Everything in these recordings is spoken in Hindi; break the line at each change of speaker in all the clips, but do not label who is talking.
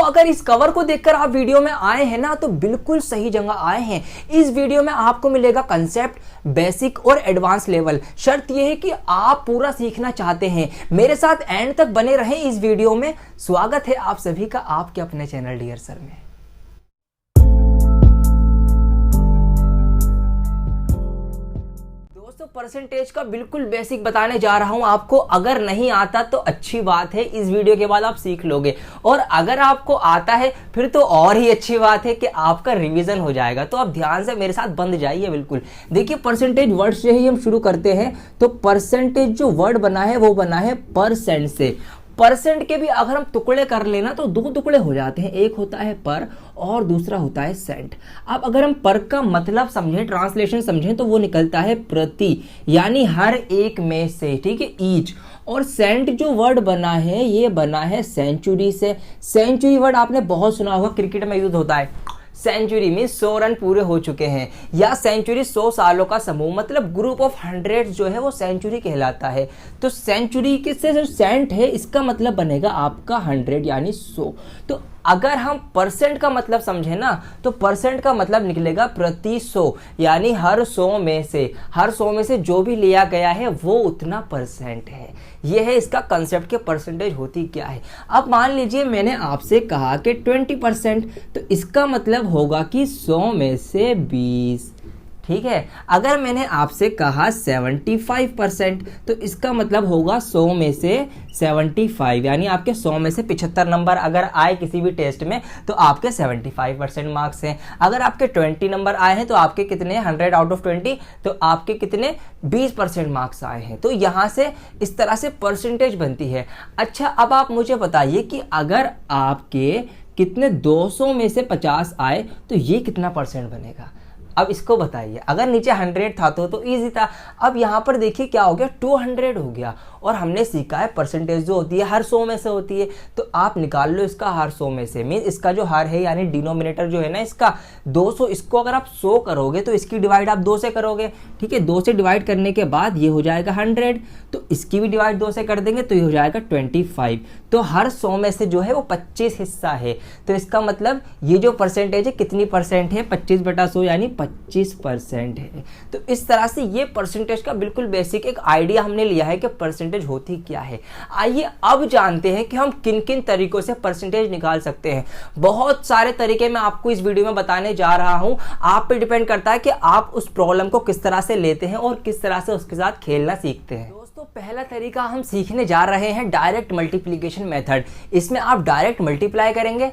अगर इस कवर को देखकर आप वीडियो में आए हैं ना, तो बिल्कुल सही जगह आए हैं। इस वीडियो में आपको मिलेगा कंसेप्ट, बेसिक और एडवांस लेवल। शर्त यह है कि आप पूरा सीखना चाहते हैं। मेरे साथ एंड तक बने रहें इस वीडियो में। स्वागत है आप सभी का आपके अपने चैनल डियर सर में। परसेंटेज का बिल्कुल बेसिक बताने जा रहा हूं आपको। अगर नहीं आता तो अच्छी बात है, इस वीडियो के बाद आप सीख लोगे, और अगर आपको आता है फिर तो और ही अच्छी बात है कि आपका रिवीजन हो जाएगा। तो आप ध्यान से मेरे साथ बंद जाइए। बिल्कुल देखिए, परसेंटेज वर्ड से ही हम शुरू करते हैं। तो परसेंटेज जो वर्ड बना है वो बना है परसेंट से। परसेंट के भी अगर हम टुकड़े कर लेना तो दो टुकड़े हो जाते हैं, एक होता है पर और दूसरा होता है सेंट। अब अगर हम पर का मतलब समझें, ट्रांसलेशन समझें, तो वो निकलता है प्रति, यानी हर एक में से, ठीक है, ईच। और सेंट जो वर्ड बना है ये बना है सेंचुरी से। सेंचुरी वर्ड आपने बहुत सुना होगा, क्रिकेट में यूज होता है। सेंचुरी में 100 रन पूरे हो चुके हैं, या सेंचुरी 100 सालों का समूह, मतलब ग्रुप ऑफ 100 जो है वो सेंचुरी कहलाता है। तो सेंचुरी के से जो सेंट है इसका मतलब बनेगा आपका 100 यानी 100। तो अगर हम परसेंट का मतलब समझे ना, तो परसेंट का मतलब निकलेगा प्रति 100, यानी हर 100 में से, हर 100 में से जो भी लिया गया है वो उतना परसेंट है। यह है इसका कंसेप्ट के परसेंटेज होती क्या है। अब मान लीजिए मैंने आपसे कहा कि 20%, तो इसका मतलब होगा कि 100 में से 20, ठीक है। अगर मैंने आपसे कहा 75%, तो इसका मतलब होगा 100 में से 75, यानी आपके 100 में से 75 नंबर अगर आए किसी भी टेस्ट में तो आपके 75% मार्क्स हैं। अगर आपके 20 नंबर आए हैं तो आपके कितने, 100 आउट ऑफ 20, तो आपके कितने, 20% मार्क्स आए हैं। तो यहाँ से इस तरह से परसेंटेज बनती है। अच्छा, अब आप मुझे बताइए कि अगर आपके कितने 200 में से 50 आए तो ये कितना परसेंट बनेगा। अब इसको बताइए। अगर नीचे 100 था तो इजी था। अब यहाँ पर देखिए क्या हो गया, 200 हो गया। और हमने सीखा है परसेंटेज जो होती है हर 100 में से होती है। तो आप निकाल लो इसका हर 100 में से, मीन इसका जो हर है यानी डिनोमिनेटर जो है ना इसका 200, इसको अगर आप 100 करोगे तो इसकी डिवाइड आप 2 से करोगे, ठीक है। 2 से डिवाइड करने के बाद ये हो जाएगा 100, तो इसकी भी डिवाइड 2 से कर देंगे तो ये हो जाएगा 25। तो हर 100 में से जो है वो 25 हिस्सा है। तो इसका मतलब ये जो परसेंटेज है कितनी परसेंट है, 25/100 यानी 25% है। तो इस तरह से ये परसेंटेज का बिल्कुल बेसिक एक आइडिया हमने लिया है कि परसेंटेज होती क्या है। आइए अब जानते हैं कि हम किन किन तरीकों से परसेंटेज निकाल सकते हैं। बहुत सारे तरीके मैं आपको इस वीडियो में बताने जा रहा हूं। आप पे डिपेंड करता है कि आप उस प्रॉब्लम को किस तरह से लेते हैं और किस तरह से उसके साथ खेलना सीखते हैं। दोस्तों, पहला तरीका हम सीखने जा रहे हैं डायरेक्ट मल्टीप्लिकेशन मेथड। इसमें आप डायरेक्ट मल्टीप्लाई करेंगे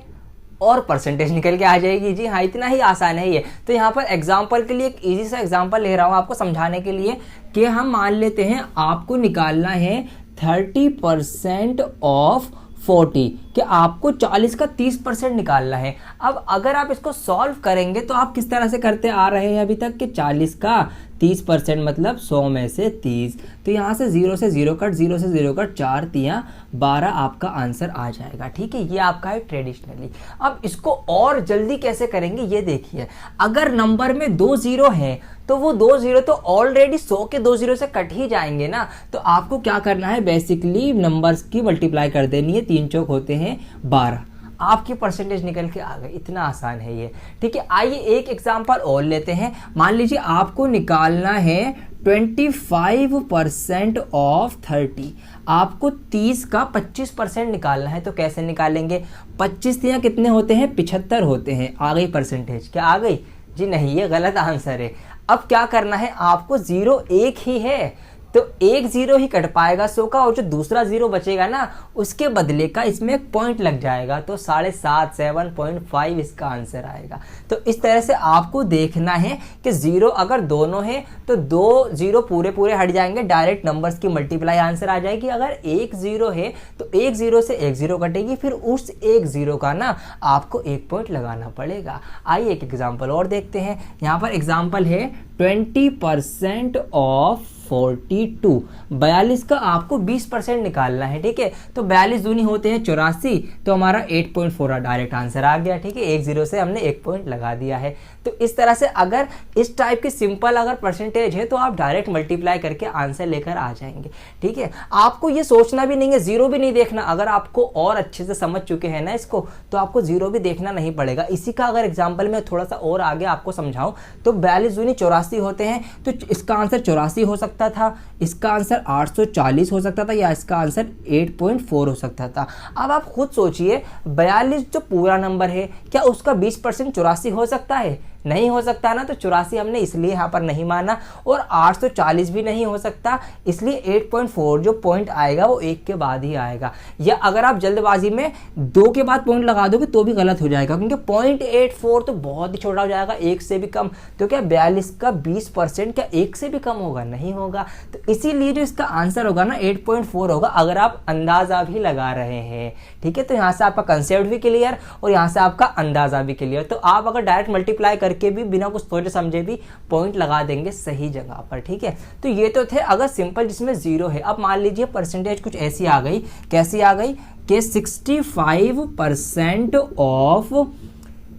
और परसेंटेज निकल के आ जाएगी। जी हाँ, इतना ही आसान है ये। तो यहाँ पर एग्जांपल के लिए एक इजी सा एग्जांपल ले रहा हूँ आपको समझाने के लिए, कि हम मान लेते हैं आपको निकालना है 30% ऑफ 40, कि आपको 40 का 30% निकालना है। अब अगर आप इसको सॉल्व करेंगे तो आप किस तरह से करते आ रहे हैं अभी तक, कि 40 का 30% मतलब 100 में से 30। तो यहाँ से 0 से 0 कट, 0 से 0 कट, 4 तियाँ 12 आपका आंसर आ जाएगा, ठीक है। ये आपका है ट्रेडिशनली। अब इसको और जल्दी कैसे करेंगे ये देखिए। अगर नंबर में 2 0 हैं तो वो 2 0 तो ऑलरेडी 100 के 2 0 से कट ही जाएंगे ना। तो आपको क्या करना है, बेसिकली नंबर्स की मल्टीप्लाई कर देनी है। 3 चौक होते हैं 12, आपकी परसेंटेज निकल के आ गई। इतना आसान है ये, ठीक है। आइए एक एग्जांपल और लेते हैं। मान लीजिए आपको निकालना है 25% ऑफ 30, आपको 30 का 25% निकालना है। तो कैसे निकालेंगे, 25 या कितने होते हैं, 75 होते हैं। आ गई परसेंटेज, क्या आ गई जी, नहीं ये गलत आंसर है। अब क्या करना है आपको, 0 एक ही है तो एक 0 ही कट पाएगा 100 का, और जो दूसरा 0 बचेगा ना उसके बदले का इसमें एक पॉइंट लग जाएगा। तो 7.5 7.5 इसका आंसर आएगा। तो इस तरह से आपको देखना है कि 0 अगर दोनों हैं तो 2 0 पूरे पूरे हट जाएंगे, डायरेक्ट नंबर्स की मल्टीप्लाई आंसर आ जाएगी। अगर एक 0 है तो एक 0 से एक 0 कटेगी, फिर उस एक 0 का ना आपको एक पॉइंट लगाना पड़ेगा। आइए एक एग्जाम्पल और देखते हैं। यहाँ पर एग्जाम्पल है 20% ऑफ 42। 42 का आपको 20% निकालना है, ठीक है। तो 42 दूनी होते हैं 84, तो हमारा 8.4 डायरेक्ट आंसर आ गया, ठीक है। 10 से हमने 1 पॉइंट लगा दिया है। तो इस तरह से अगर इस टाइप की सिंपल अगर परसेंटेज है तो आप डायरेक्ट मल्टीप्लाई करके आंसर लेकर आ जाएंगे, ठीक है। आपको ये सोचना भी नहीं है, जीरो भी नहीं देखना। अगर आपको और अच्छे से समझ चुके हैं ना इसको, तो आपको जीरो भी देखना नहीं पड़ेगा। इसी का अगर एग्जाम्पल मैं थोड़ा सा और आगे आपको समझाऊं तो 42 दूनी 84 होते हैं, तो इसका आंसर 84 हो सकता था, इसका आंसर 840 हो सकता था, या इसका आंसर 8.4 हो सकता था। अब आप खुद सोचिए, 42 जो पूरा नंबर है, क्या उसका 20% 84 हो सकता है? नहीं हो सकता ना। तो 84 हमने इसलिए यहाँ पर नहीं माना, और 840 भी नहीं हो सकता, इसलिए 8.4 जो पॉइंट आएगा वो 1 के बाद ही आएगा। या अगर आप जल्दबाजी में 2 के बाद पॉइंट लगा दोगे तो भी गलत हो जाएगा, क्योंकि 0.84 तो बहुत ही छोटा हो जाएगा, 1 से भी कम। तो क्या 42 का 20% क्या 1 से भी कम होगा? नहीं होगा। तो इसीलिए जो इसका आंसर होगा ना 8.4 होगा, अगर आप अंदाजा भी लगा रहे हैं, ठीक है। तो यहाँ से आपका कंसेप्ट भी क्लियर और यहाँ से आपका अंदाजा भी क्लियर। तो आप अगर डायरेक्ट मल्टीप्लाई करके भी बिना कुछ सोचे समझे भी पॉइंट लगा देंगे सही जगह पर, ठीक है। तो ये तो थे अगर सिंपल जिसमें जीरो है। अब मान लीजिए परसेंटेज कुछ ऐसी आ गई, कैसी आ गई कि 65% ऑफ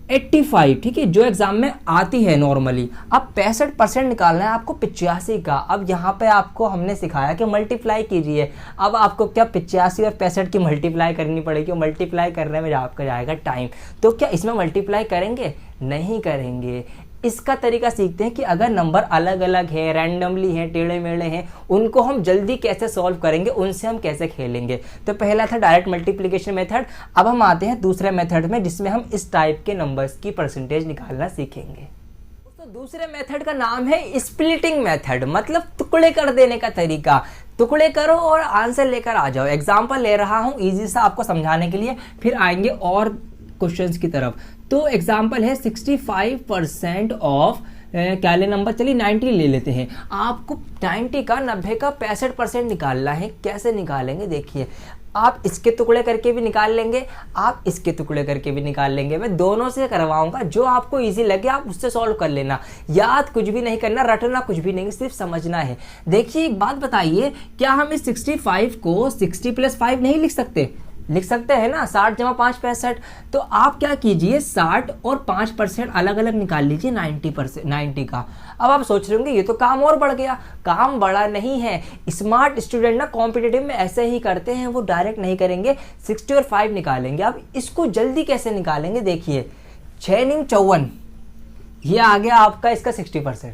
85, ठीक है, जो एग्जाम में आती है नॉर्मली। अब 65% निकालना है आपको 85 का। अब यहाँ पे आपको हमने सिखाया कि मल्टीप्लाई कीजिए। अब आपको क्या 85 और 65 की मल्टीप्लाई करनी पड़ेगी, और मल्टीप्लाई करने में आपका जाएगा टाइम। तो क्या इसमें मल्टीप्लाई करेंगे? नहीं करेंगे। इसका तरीका सीखते हैं कि अगर नंबर अलग अलग है, रैंडमली हैं, टेढ़े मेढ़े हैं, उनको हम जल्दी कैसे सॉल्व करेंगे, उनसे हम कैसे खेलेंगे। तो पहला था डायरेक्ट मल्टीप्लिकेशन मेथड। अब हम आते हैं दूसरे मेथड में, जिसमें हम इस टाइप के नंबर्स की परसेंटेज निकालना सीखेंगे। तो दूसरे मेथड का नाम है स्प्लिटिंग मेथड, मतलब टुकड़े कर देने का तरीका। टुकड़े करो और आंसर लेकर आ जाओ। एग्जाम्पल ले रहा हूं इजी सा आपको समझाने के लिए, फिर आएंगे और क्वेश्चंस की तरफ। तो एग्जाम्पल है 65% ऑफ क्या ले नंबर, चलिए 90 ले लेते हैं। आपको 90 का 90 का 65% निकालना है। कैसे निकालेंगे देखिए, आप इसके टुकड़े करके भी निकाल लेंगे, आप इसके टुकड़े करके भी निकाल लेंगे। मैं दोनों से करवाऊंगा, जो आपको इजी लगे आप उससे सॉल्व कर लेना। याद कुछ भी नहीं करना, रटना कुछ भी नहीं, सिर्फ समझना है। देखिए एक बात बताइए, क्या हम इस 65 को 60 + 5 नहीं लिख सकते? लिख सकते हैं ना, 60 + 5 65। तो आप क्या कीजिए, 60 और 5% अलग अलग निकाल लीजिए 90 का। अब आप सोच रहे होंगे ये तो काम और बढ़ गया। काम बढ़ा नहीं है। स्मार्ट स्टूडेंट ना कॉम्पिटिटिव में ऐसे ही करते हैं, वो डायरेक्ट नहीं करेंगे, 60 और 5 निकालेंगे। अब इसको जल्दी कैसे निकालेंगे देखिए, 6 × 54, ये आ गया आपका इसका 60%।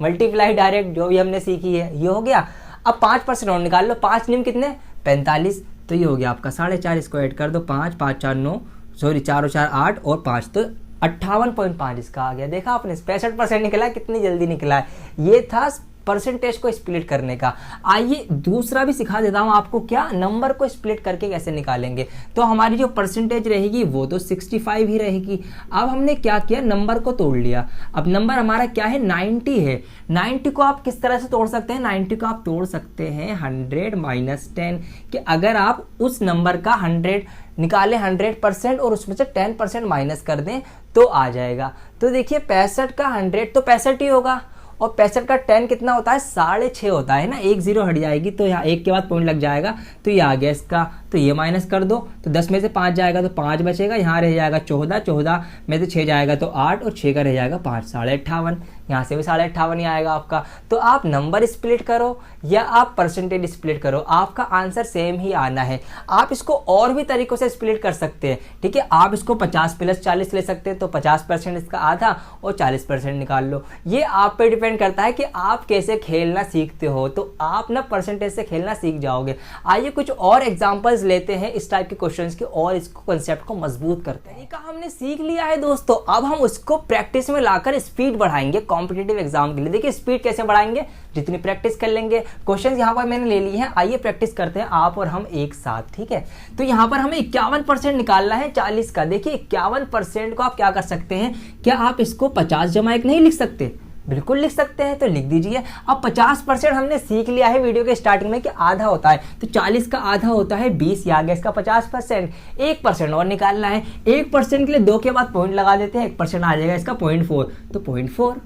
मल्टीप्लाई डायरेक्ट जो भी हमने सीखी है ये हो गया। अब 5% और निकाल लो, 5 × कितने 45, तो ये हो गया आपका 4.5। इसको ऐड कर दो, 5 × 5 = 4 = 9, सॉरी 4 और 4 = 8 और 5, तो 58.5 इसका आ गया। देखा आपने 65% निकला, कितनी जल्दी निकला है। ये था परसेंटेज को स्प्लिट करने का। आइए दूसरा भी सिखा देता हूं आपको, क्या नंबर को स्प्लिट करके कैसे निकालेंगे। तो हमारी जो परसेंटेज रहेगी वो तो 65 ही रहेगी। अब हमने क्या किया, नंबर को तोड़ लिया। अब नंबर हमारा क्या है, 90 है। 90 को आप किस तरह से तोड़ सकते हैं, 90 को आप तोड़ सकते हैं 100 - 10, कि अगर आप उस नंबर का 100 निकालें 100% और उसमें से 10% माइनस कर दें तो आ जाएगा। तो देखिए 65 का 100 तो 65 ही होगा, और 65 का 10 कितना होता है, 6.5 होता है ना। 1 0 हट जाएगी तो यहाँ 1 के बाद पॉइंट लग जाएगा, तो ये आ गया इसका। तो ये माइनस कर दो, तो 10 में से 5 जाएगा तो 5 बचेगा, यहाँ रह जाएगा 14, 14 में से 6 जाएगा तो 8 और 6 का रह जाएगा 5, 58। यहाँ से भी 58.5 ही आएगा आपका। तो आप नंबर स्प्लिट करो या आप परसेंटेज स्प्लिट करो, आपका आंसर सेम ही आना है। आप इसको और भी तरीकों से स्प्लिट कर सकते हैं, ठीक है। आप इसको 50 + 40 ले सकते हैं, तो 50% इसका आधा और 40% निकाल लो। ये आप पे डिपेंड करता है कि आप कैसे खेलना सीखते हो। तो आप ना परसेंटेज से खेलना सीख जाओगे। आइए कुछ और एग्जांपल्स लेते हैं इस टाइप के क्वेश्चंस के, और इसको कंसेप्ट को मजबूत करते हैं। तरीका हमने सीख लिया है दोस्तों, अब हम उसको प्रैक्टिस में लाकर स्पीड बढ़ाएंगे कॉम्पिटिटिव एग्जाम के लिए। देखिए स्पीड कैसे बढ़ाएंगे, जितनी प्रैक्टिस कर लेंगे। क्वेश्चंस यहाँ पर मैंने ले लिए हैं, आइए प्रैक्टिस करते हैं आप और हम एक साथ, ठीक है। तो यहाँ पर हमें 51% निकालना है 40 का। देखिए 51% को आप क्या कर सकते हैं, क्या आप इसको 50 - 1 नहीं लिख सकते? बिल्कुल लिख सकते हैं, तो लिख दीजिए। अब 50% हमने सीख लिया है वीडियो के स्टार्टिंग में कि आधा होता है, तो 40 का आधा होता है 20, आ गया इसका 50%। 1% और निकालना है। 1% के लिए 2 के बाद पॉइंट लगा देते हैं, 1% आ जाएगा इसका 0.4, तो 0.4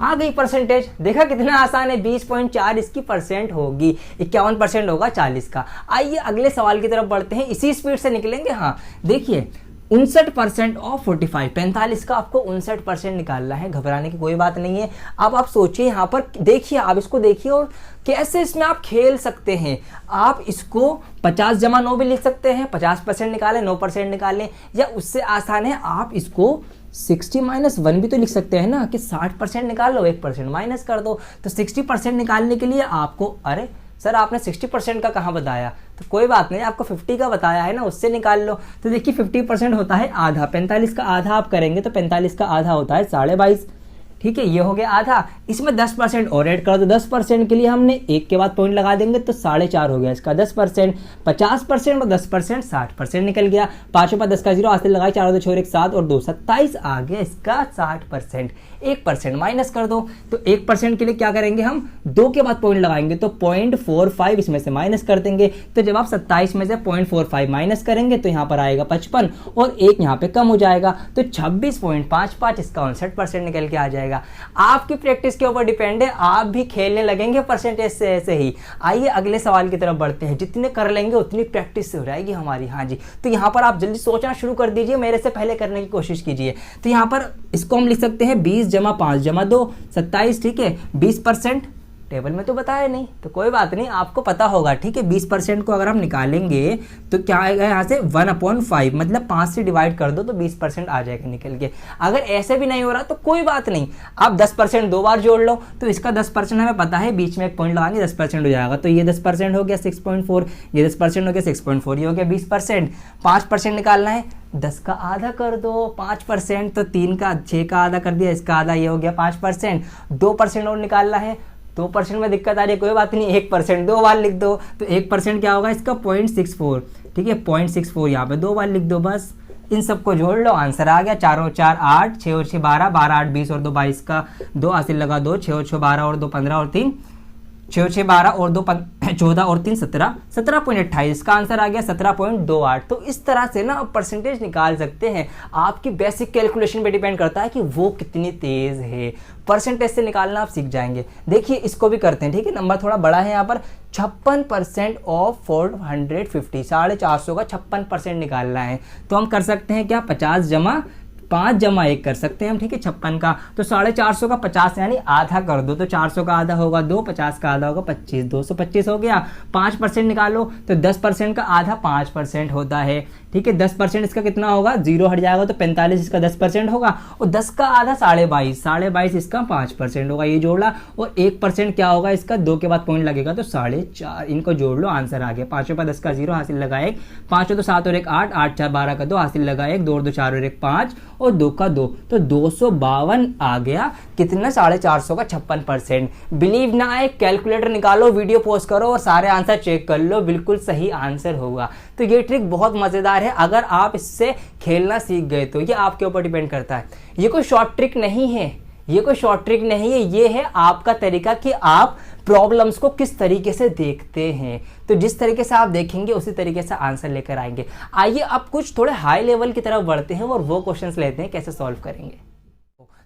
आ गई परसेंटेज। देखा कितना आसान है, 20.4 इसकी परसेंट होगी, 51% होगा 40 का। आइए अगले सवाल की तरफ बढ़ते हैं, इसी स्पीड से निकलेंगे। हाँ देखिए 59% ऑफ 45, 45 का आपको 59% निकालना है, घबराने की कोई बात नहीं है। अब आप सोचिए यहाँ पर, देखिए आप इसको देखिए और कैसे इसमें आप खेल सकते हैं। आप इसको 50 जमा 9 भी लिख सकते हैं, 50% निकालें 9% निकालें, या उससे आसान है आप इसको 60 - 1 भी तो लिख सकते हैं ना, कि 60% निकाल लो 1% माइनस कर दो। तो 60% निकालने के लिए आपको, अरे सर आपने 60% का कहाँ बताया, तो कोई बात नहीं, आपको 50 का बताया है ना, उससे निकाल लो। तो देखिए 50% होता है आधा, 45 का आधा आप करेंगे तो 45 का आधा होता है 22.5। ठीक है, ये हो गया आधा। इसमें 10% और ऐड कर दो, 10% के लिए हमने एक के बाद पॉइंट लगा देंगे तो 4.5 हो गया इसका 10%। 50% और 10% 60% निकल गया। 5 ऊपर 10 का 0 हाथ से लगाए, 4 2 6 1 7 और 2 27 आ गया इसका 60%। 1% माइनस कर दो, तो 1% के लिए क्या करेंगे हम, 2 के बाद पॉइंट लगाएंगे तो 0.45 इसमें से माइनस कर देंगे। तो जब आप 27 में से 0.45 माइनस करेंगे तो यहाँ पर आएगा 55 और 1 यहाँ पे कम हो जाएगा, तो 26.55 इसका 59% निकल के आ जाएगा। आपकी प्रैक्टिस के ऊपर डिपेंड है, आप भी खेलने लगेंगे परसेंटेज से ऐसे ही। आइए अगले सवाल की तरफ बढ़ते हैं, जितने कर लेंगे उतनी प्रैक्टिस हो जाएगी हमारी। हाँ जी, तो यहाँ पर आप जल्दी सोचना शुरू कर दीजिए, मेरे से पहले करने की कोशिश कीजिए। तो यहाँ पर इसको हम लिख सकते हैं 20 जमा 5 जमा 2 27। ठीक है, 20% टेबल में तो बताया नहीं, तो कोई बात नहीं, आपको पता होगा। ठीक है, 20% को अगर हम निकालेंगे तो क्या आएगा यहाँ से 1/5, मतलब 5 से डिवाइड कर दो तो 20% आ जाएगा निकल के। अगर ऐसे भी नहीं हो रहा तो कोई बात नहीं, आप 10% 2 बार जोड़ लो, तो इसका 10% हमें पता है, बीच में एक पॉइंट लगाएंगे 10% हो जाएगा। तो ये 10% हो गया 6.4, ये 10% हो गया 6.4, ये हो गया 20%। 5% निकालना है, 10 का आधा कर दो, 5% तो 3 का 6 का आधा कर दिया, इसका आधा, ये हो गया 5%। 2% और निकालना है, 2% में दिक्कत आ रही है, कोई बात नहीं, 1% 2 बार लिख दो, तो 1% क्या होगा इसका 0.64। ठीक है, 0.64 यहाँ पे 2 बार लिख दो, बस इन सबको जोड़ लो, आंसर आ गया। 4 और 4 8, 6 और 6 12, 12 8 20 और 2 22 का 2 हासिल लगा 2, 6 और 6 12 और 2 15 और 3 6 और 6 12 और 2 14 और 3 17, 17.28 का आंसर आ गया 17.28। तो इस तरह से ना आप परसेंटेज निकाल सकते हैं। आपकी बेसिक कैलकुलेशन पे डिपेंड करता है कि वो कितनी तेज है, परसेंटेज से निकालना आप सीख जाएंगे। देखिए इसको भी करते हैं। ठीक है, नंबर थोड़ा बड़ा है यहाँ पर, 56% ऑफ 450, 450 का 56% निकालना है। तो हम कर सकते हैं क्या, 50 जमा 5 जमा 1 कर सकते हैं हम। ठीक है, 56 का, तो 450 का 50 यानी आधा कर दो, तो 400 का आधा होगा 2, 50 का आधा होगा 25, 225 हो गया। 5% निकालो तो 10% का आधा 5% होता है। ठीक है, 10% इसका कितना होगा, 0 हट जाएगा तो 45 इसका 10% होगा, और 10 का आधा 22.5, 22.5 इसका 5% होगा, ये जोड़ा। और 1% क्या होगा इसका, 2 के बाद पॉइंट लगेगा तो 4.5, इनको जोड़ लो, आंसर आ गया। 5 पर 10 का 0 हासिल लगा 1, 5 तो 7 और 1 8, 8 4 12 का 2 हासिल लगा 1, 2 और 2 4 और 1 5 और 2 का 2, तो 252 आ गया। कितना, 450 का 56%। बिलीव ना आए, कैलकुलेटर निकालो, वीडियो पोस्ट करो और सारे आंसर चेक कर लो, बिल्कुल सही आंसर होगा। तो ये ट्रिक बहुत मजेदार है, अगर आप इससे खेलना सीख गए तो। ये आपके ऊपर डिपेंड करता है, ये कोई शॉर्ट ट्रिक नहीं है, ये कोई शॉर्ट ट्रिक नहीं है, ये है आपका तरीका कि आप प्रॉब्लम्स को किस तरीके से देखते हैं। तो जिस तरीके से आप देखेंगे उसी तरीके से आंसर लेकर आएंगे। आइए अब कुछ थोड़े हाई लेवल की तरफ बढ़ते हैं और वो क्वेश्चंस लेते हैं कैसे सॉल्व करेंगे।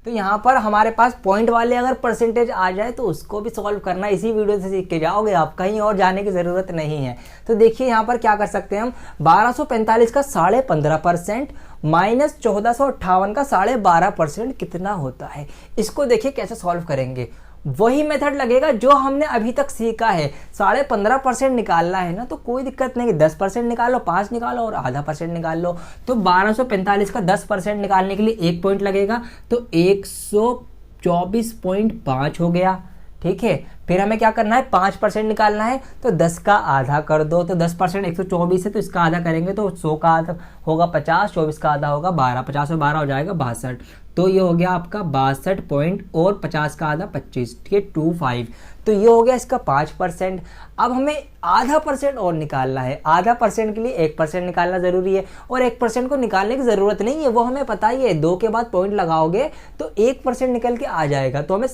तो यहाँ पर हमारे पास पॉइंट वाले अगर परसेंटेज आ जाए तो उसको भी सॉल्व करना इसी वीडियो से सीख के जाओगे आप, कहीं और जाने की ज़रूरत नहीं है। तो देखिए यहाँ पर क्या कर सकते हैं हम, 1245 का 15.5% माइनस 1458 का 12.5% कितना होता है, इसको देखिए कैसे सॉल्व करेंगे। वही मेथड लगेगा जो हमने अभी तक सीखा है, 15.5% निकालना है ना, तो कोई दिक्कत नहीं, 10% निकालो, 5 निकालो और आधा % निकाल लो। तो 1245 का 10% निकालने के लिए 1 पॉइंट लगेगा, तो 124.5 हो गया। ठीक है, फिर हमें क्या करना है, 5% निकालना है, तो 10 का आधा कर दो, तो 10% 124 है, तो इसका आधा करेंगे तो 100 का आधा होगा 50, 24 का आधा होगा 12, 50 और 12 हो जाएगा 62, तो ये हो गया आपका 62 पॉइंट और 50 का आधा 25, ठीक है 25। तो ये हो गया इसका 5%। अब हमें आधा % और निकालना है, आधा % के लिए 1% निकालना ज़रूरी है, और 1% को निकालने की ज़रूरत नहीं है, वो हमें पता ही है, 2 के बाद पॉइंट लगाओगे तो 1% निकल के आ जाएगा। तो हमें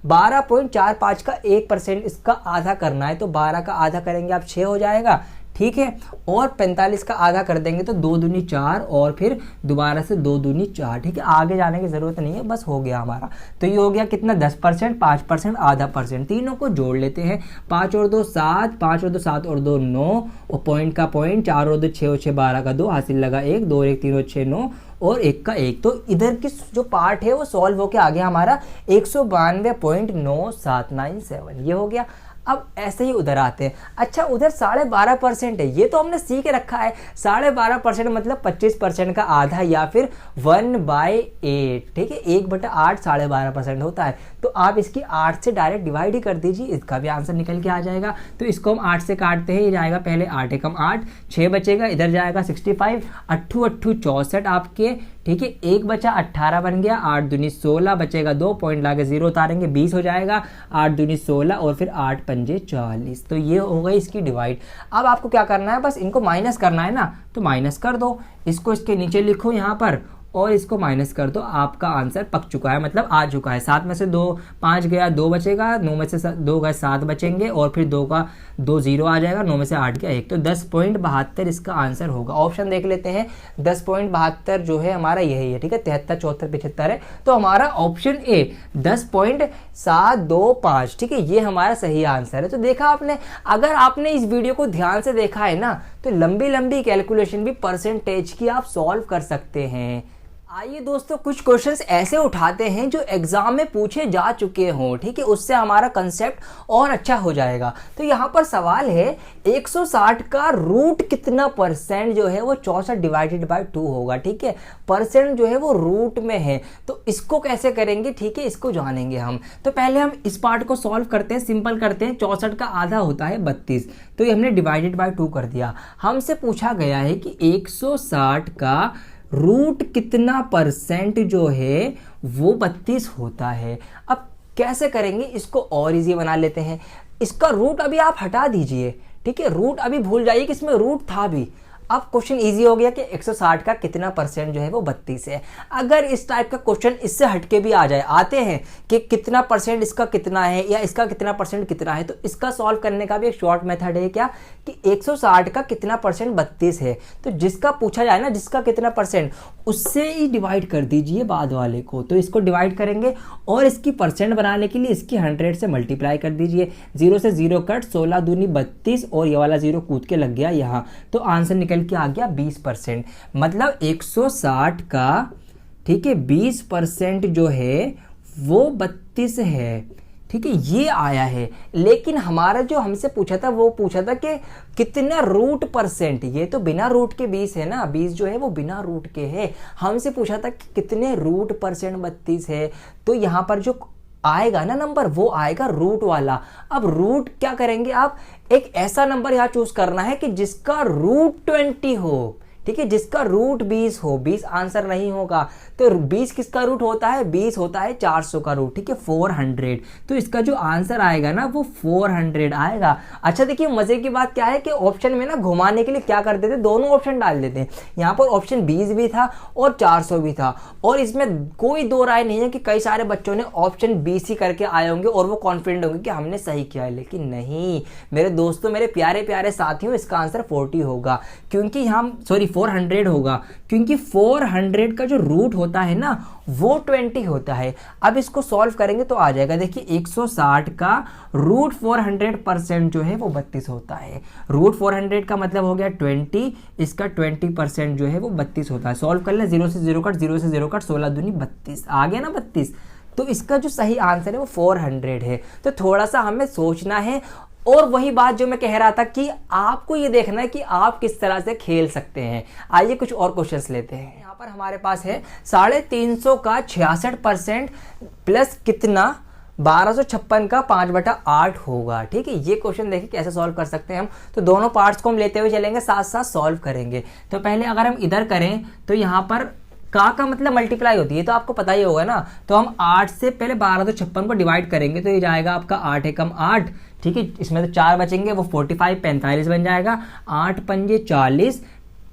12.45 का 1% इसका आधा करना है, तो 12 का आधा करेंगे आप 6 हो जाएगा। ठीक है। और 45 का आधा कर देंगे तो 2 दूनी 4 और फिर दोबारा से 2 दूनी 4, ठीक है। आगे जाने की ज़रूरत नहीं है, बस हो गया हमारा। तो ये हो गया कितना 10%, 5%, आधा परसेंट। तीनों को जोड़ लेते हैं, 5 और 2 7, 5 और 2 7 और 2 9, और पॉइंट का पॉइंट, 4 और 2 6 और 6 12 का 2, हासिल लगा 1, 2 और 1 3 और 6 9 और 1 का 1। तो इधर की जो पार्ट है वो सॉल्व होके आ गया हमारा 192.9797, ये हो गया। अब ऐसे ही उधर आते हैं। अच्छा, उधर 12.5% है, ये तो हमने सीख के रखा है। 12.5% मतलब 25% का आधा या फिर 1/8, ठीक है। 1/8 12.5% होता है। तो आप इसकी 8 से डायरेक्ट डिवाइड ही कर दीजिए, इसका भी आंसर निकल के आ जाएगा। तो इसको हम 8 से काटते हैं, ये जाएगा पहले 8 एकम 8, 6 बचेगा, इधर जाएगा 65, 8 8 64 आपके, ठीक है। 1 बचा 18 बन गया, 8 दूनी 16 बचेगा 2, पॉइंट लाके 0 उतारेंगे 20 हो जाएगा, 8 दूनी 16 और फिर 8 पंजे 40। तो ये हो गई इसकी डिवाइड। अब आपको क्या करना है, बस इनको माइनस करना है ना, तो माइनस कर दो, इसको इसके नीचे लिखो यहाँ पर और इसको माइनस कर दो, आपका आंसर पक चुका है, मतलब आ चुका है। 7 में से 2 5 गया, 2 बचेगा, 9 में से 2 गए 7 बचेंगे और फिर 2 का 2 0 आ जाएगा, 9 में से 8 गया 1, तो 10.72 इसका आंसर होगा। ऑप्शन देख लेते हैं, 10.72 जो है हमारा यही है, ठीक है। 73 74 75 है, तो हमारा ऑप्शन ए 10.725, ठीक है, ये हमारा सही आंसर है। तो देखा आपने, अगर आपने इस वीडियो को ध्यान से देखा है ना, तो लंबी लंबी कैलकुलेशन भी परसेंटेज की आप सॉल्व कर सकते हैं। आइए दोस्तों, कुछ क्वेश्चंस ऐसे उठाते हैं जो एग्जाम में पूछे जा चुके हों, ठीक है, उससे हमारा कंसेप्ट और अच्छा हो जाएगा। तो यहाँ पर सवाल है 160 का रूट कितना परसेंट जो है वो 64/2 होगा, ठीक है। परसेंट जो है वो रूट में है, तो इसको कैसे करेंगे, ठीक है, इसको जानेंगे हम। तो पहले हम इस पार्ट को सॉल्व करते हैं, सिंपल करते हैं। 64 का आधा होता है 32, तो ये हमने डिवाइडेड/2 कर दिया। हमसे पूछा गया है कि 160 का रूट कितना परसेंट जो है वो 32 होता है। अब कैसे करेंगे, इसको और इजी बना लेते हैं। इसका रूट अभी आप हटा दीजिए, ठीक है, रूट अभी भूल जाइए कि इसमें रूट था भी। अब क्वेश्चन इजी हो गया कि 160 का कितना परसेंट जो है वो 32 है। अगर इस टाइप का क्वेश्चन इससे हटके भी आ जाए, आते हैं कि कितना परसेंट इसका कितना है या इसका कितना परसेंट कितना है, तो इसका सॉल्व करने का भी एक शॉर्ट मेथड है क्या, कि 160 का कितना परसेंट 32 है, तो जिसका पूछा जाए ना जिसका कितना परसेंट, उससे ही डिवाइड कर दीजिए बाद वाले को। तो इसको डिवाइड करेंगे और इसकी परसेंट बनाने के लिए इसकी 100 से मल्टीप्लाई कर दीजिए। 0 से 0 कट, 16 दूनी 32 और ये वाला 0 कूद के लग गया यहाँ, तो आंसर निकल के आ गया 20%। मतलब 160 का, ठीक है, 20% जो है वो 32 है, ठीक है, ये आया है। लेकिन हमारा जो हमसे पूछा था वो पूछा था कि कितना रूट परसेंट, ये तो बिना रूट के 20 है ना, 20 जो है वो बिना रूट के है। हमसे पूछा था कि कितने रूट परसेंट 32 है, तो यहाँ पर जो आएगा ना नंबर वो आएगा रूट वाला। अब रूट क्या करेंगे आप, एक ऐसा नंबर यहाँ चूज करना है कि जिसका रूट 20 हो, ठीक है, जिसका रूट 20 हो। 20 आंसर नहीं होगा, तो 20 किसका रूट होता है, 20 होता है 400 का रूट, ठीक है, 400। तो इसका जो आंसर आएगा ना वो 400 आएगा। अच्छा देखिए, मजे की बात क्या है कि ऑप्शन में ना घुमाने के लिए क्या कर देते, दोनों ऑप्शन डाल देते हैं। यहाँ पर ऑप्शन 20 भी था और 400 भी था, और इसमें कोई दो राय नहीं है कि कई सारे बच्चों ने ऑप्शन 20 ही करके आए होंगे और वो कॉन्फिडेंट होंगे कि हमने सही किया है। लेकिन नहीं मेरे दोस्तों, मेरे प्यारे प्यारे साथियों, इसका आंसर 40 होगा, क्योंकि हम 400 होगा, क्योंकि 400 का जो रूट होता है ना वो 20 होता है। अब इसको सॉल्व करेंगे तो आ जाएगा। देखिए 160 का रूट 400% जो है वो 32 होता है। रूट 400 का मतलब हो गया 20, इसका 20% जो है वो 32 होता है। सॉल्व कर ले, 0 से 0 कट, 0 से 0 कट, 16 दूनी 32 आ गया ना 32। तो इसका जो सही आंसर है वो 400 है। तो थोड़ा सा हमें सोचना है, और वही बात जो मैं कह रहा था कि आपको ये देखना है कि आप किस तरह से खेल सकते हैं। आइए कुछ और क्वेश्चंस लेते हैं। यहाँ पर हमारे पास है 350 का 66% प्लस कितना 1256 का 5/8 होगा, ठीक है। ये क्वेश्चन देखिए कैसे सॉल्व कर सकते हैं हम। तो दोनों पार्ट्स को हम लेते हुए चलेंगे, साथ साथ सॉल्व करेंगे। तो पहले अगर हम इधर करें तो यहाँ पर का मतलब मल्टीप्लाई होती है, तो आपको पता ही होगा ना। तो हम 8 से पहले 1256 को डिवाइड करेंगे, तो ये जाएगा आपका 8 एकम 8, ठीक है। इसमें तो 4 बचेंगे, वो 45 45 बन जाएगा। 8 पंजे 40,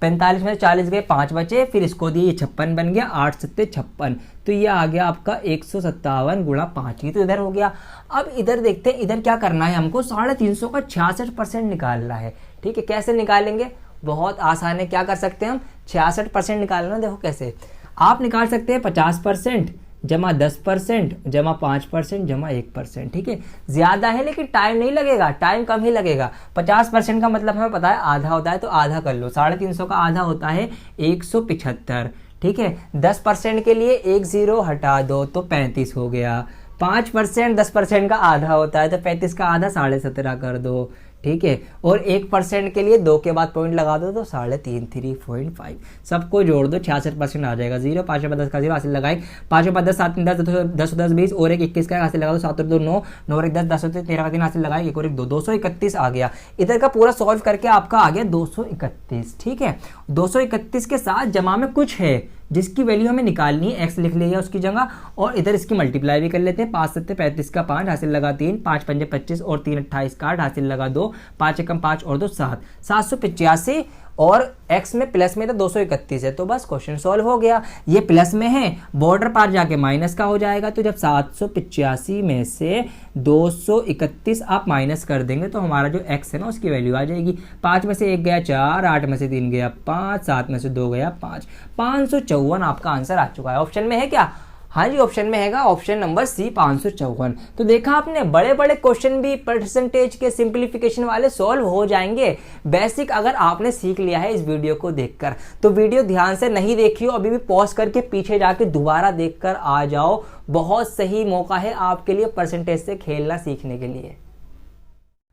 45 में 40 गए, 5 बचे, फिर इसको दिए 56 बन गया, 8 सत्ते 56, तो ये आ गया आपका 157 गुणा 5। ये तो इधर हो गया। अब इधर देखते हैं, इधर क्या करना है हमको, 350 का 66% निकालना है, ठीक है, कैसे निकालेंगे? बहुत आसान है। क्या कर सकते हैं हम? 66% निकालना। देखो कैसे आप निकाल सकते हैं, 50% जमा 10% जमा 5% जमा 1%। ठीक है, ज़्यादा है लेकिन टाइम नहीं लगेगा, टाइम कम ही लगेगा। 50% का मतलब हमें पता है आधा होता है, तो आधा कर लो। 350 का आधा होता है 175। ठीक है, 10% के लिए 1 0 हटा दो तो 35 हो गया। 5% 10% का आधा होता है, तो 35 का आधा 17.5 कर दो। ठीक है, और 1% के लिए 2 के बाद पॉइंट लगा दो तो 3.5 सबको जोड़ दो, 66% आ जाएगा। 0 5 10 का 0 हासिल लगाए, 5 5 10 7 10 10 10 20 और एक 21 का हासिल लगा दो, 7 2 9 9 1 10 10 13 का 3 हासिल लगाए, 1 और 1 2 231 आ गया। इधर का पूरा सॉल्व करके आपका आ गया 231। ठीक है, 231 के साथ जमा में कुछ है जिसकी वैल्यू हमें निकालनी है, x लिख लिया उसकी जगह, और इधर इसकी मल्टीप्लाई भी कर लेते हैं। 5 7 35 का 5 हासिल लगा 3, 5 5 25 और 3 28 का 8 हासिल लगा 2, 5 एकम 5 और 2 7, 785 और x में प्लस में तो 231 है, तो बस क्वेश्चन सॉल्व हो गया। ये प्लस में है, बॉर्डर पार जाके माइनस का हो जाएगा, तो जब 785 में से 231 आप माइनस कर देंगे तो हमारा जो x है ना उसकी वैल्यू आ जाएगी। 5 में से 1 गया 4, 8 में से 3 गया 5, 7 में से 2 गया 5, 554 आपका आंसर आ चुका है। ऑप्शन में है क्या? हाँ जी, ऑप्शन में हैगा, ऑप्शन नंबर सी 554। तो देखा आपने, बड़े बड़े क्वेश्चन भी परसेंटेज के सिंपलीफिकेशन वाले सॉल्व हो जाएंगे। बेसिक अगर आपने सीख लिया है इस वीडियो को देखकर, तो वीडियो ध्यान से नहीं देखियो, अभी भी पॉज करके पीछे जाके दोबारा देखकर आ जाओ। बहुत सही मौका है आपके लिए परसेंटेज से खेलना सीखने के लिए।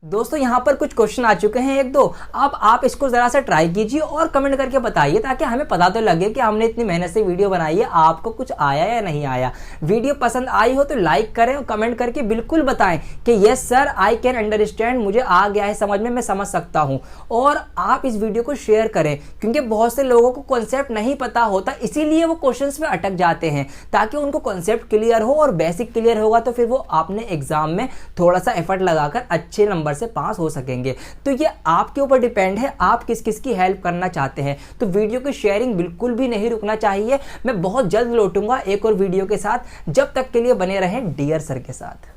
दोस्तों यहाँ पर कुछ क्वेश्चन आ चुके हैं 1-2, अब आप इसको जरा सा ट्राई कीजिए और कमेंट करके बताइए, ताकि हमें पता तो लगे कि हमने इतनी मेहनत से वीडियो बनाई है, आपको कुछ आया या नहीं आया। वीडियो पसंद आई हो तो लाइक करें और कमेंट करके बिल्कुल बताएं कि yes sir I can understand, मुझे आ गया है समझ में, मैं समझ सकता हूँ। और आप इस वीडियो को शेयर करें, क्योंकि बहुत से लोगों को कॉन्सेप्ट नहीं पता होता, इसीलिए वो क्वेश्चन में अटक जाते हैं। ताकि उनको कॉन्सेप्ट क्लियर हो और बेसिक क्लियर होगा तो फिर वो आपने एग्जाम में थोड़ा सा एफर्ट लगाकर अच्छे नंबर से पास हो सकेंगे। तो ये आपके ऊपर डिपेंड है, आप किस किस की हेल्प करना चाहते हैं। तो वीडियो की शेयरिंग बिल्कुल भी नहीं रुकना चाहिए। मैं बहुत जल्द लौटूंगा एक और वीडियो के साथ, जब तक के लिए बने रहें डियर सर के साथ।